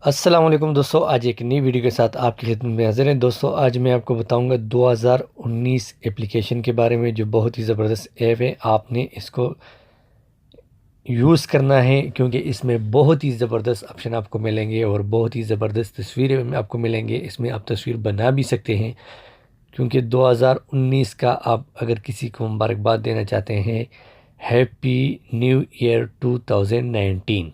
अस्सलाम वालेकुम दोस्तों, आज एक नई वीडियो के साथ आपकी खिदमत में हाज़िर हैं। दोस्तों आज मैं आपको बताऊंगा 2019 एप्लीकेशन के बारे में, जो बहुत ही ज़बरदस्त ऐप है। आपने इसको यूज़ करना है क्योंकि इसमें बहुत ही ज़बरदस्त ऑप्शन आपको मिलेंगे और बहुत ही ज़बरदस्त तस्वीरें में आपको मिलेंगे। इसमें आप तस्वीर बना भी सकते हैं, क्योंकि 2019 का आप अगर किसी को मुबारकबाद देना चाहते हैं, हैप्पी न्यू ईयर 2019।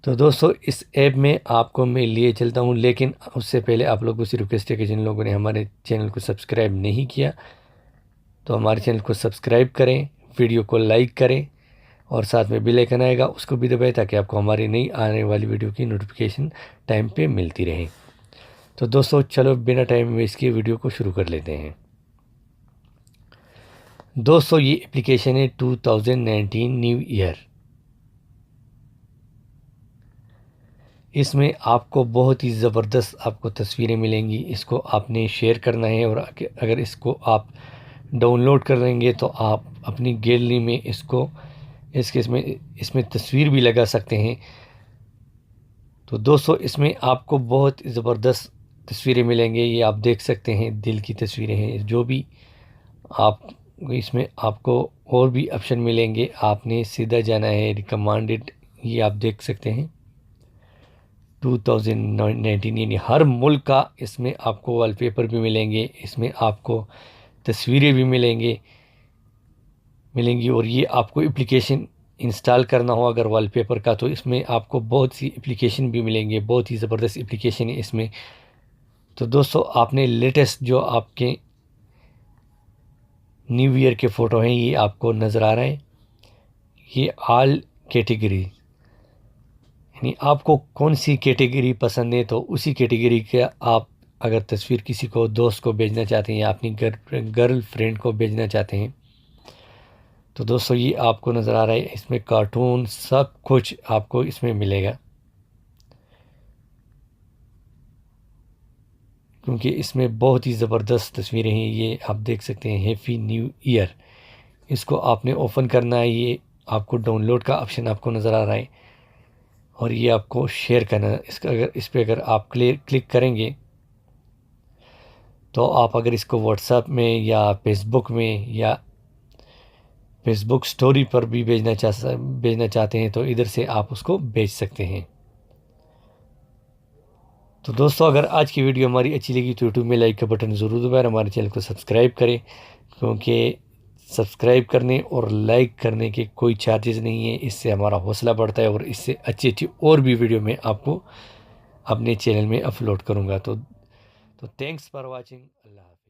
तो दोस्तों इस ऐप में आपको मैं लिए चलता हूँ, लेकिन उससे पहले आप लोगों से रिक्वेस्ट है कि जिन लोगों ने हमारे चैनल को सब्सक्राइब नहीं किया तो हमारे चैनल को सब्सक्राइब करें, वीडियो को लाइक करें और साथ में बेल आइकन आएगा उसको भी दबाएं, ताकि आपको हमारी नई आने वाली वीडियो की नोटिफिकेशन टाइम पे मिलती रहे। तो दोस्तों चलो बिना टाइम वेस्ट किए वीडियो को शुरू कर लेते हैं। दोस्तों ये एप्लीकेशन है 2019 न्यू ईयर। इसमें आपको बहुत ही ज़बरदस्त आपको तस्वीरें मिलेंगी। इसको आपने शेयर करना है, और अगर इसको आप डाउनलोड कर लेंगे तो आप अपनी गैलरी में इसमें तस्वीर भी लगा सकते हैं। तो दोस्तों इसमें आपको बहुत ज़बरदस्त तस्वीरें मिलेंगे। ये आप देख सकते हैं, दिल की तस्वीरें हैं जो भी आप। इसमें आपको और भी ऑप्शन मिलेंगे, आपने सीधा जाना है रिकमेंडेड। ये आप देख सकते हैं 2019, यानी हर मुल्क का इसमें आपको वॉलपेपर भी मिलेंगे, इसमें आपको तस्वीरें भी मिलेंगी। और ये आपको एप्लीकेशन इंस्टॉल करना हो अगर वॉलपेपर का, तो इसमें आपको बहुत सी एप्लीकेशन भी मिलेंगे। बहुत ही ज़बरदस्त एप्लीकेशन है इसमें। तो दोस्तों आपने लेटेस्ट जो आपके न्यू ईयर के फ़ोटो हैं ये आपको नज़र आ रहे हैं। ये ऑल कैटेगरी, यानी आपको कौन सी कैटेगरी पसंद है तो उसी कैटेगरी के आप अगर तस्वीर किसी को दोस्त को भेजना चाहते हैं या अपनी गर्ल फ्रेंड को भेजना चाहते हैं तो दोस्तों ये आपको नज़र आ रहा है। इसमें कार्टून सब कुछ आपको इसमें मिलेगा, क्योंकि इसमें बहुत ही ज़बरदस्त तस्वीरें हैं। ये आप देख सकते हैं हैप्पी न्यू ईयर। इसको आपने ओपन करना है, ये आपको डाउनलोड का ऑप्शन आपको नज़र आ रहा है और ये आपको शेयर करना है। इसका अगर इस पर अगर आप क्लिक करेंगे तो आप अगर इसको व्हाट्सएप में या फेसबुक में या फेसबुक स्टोरी पर भी भेजना चाहते हैं तो इधर से आप उसको भेज सकते हैं। तो दोस्तों अगर आज की वीडियो हमारी अच्छी लगी तो यूट्यूब में लाइक का बटन ज़रूर दबाएं, हमारे चैनल को सब्सक्राइब करें, क्योंकि सब्सक्राइब करने और लाइक करने के कोई चार्जेस नहीं है। इससे हमारा हौसला बढ़ता है और इससे अच्छी अच्छी और भी वीडियो मैं आपको अपने चैनल में अपलोड करूँगा। तो थैंक्स फॉर वाचिंग। अल्लाह हाफ़िज़।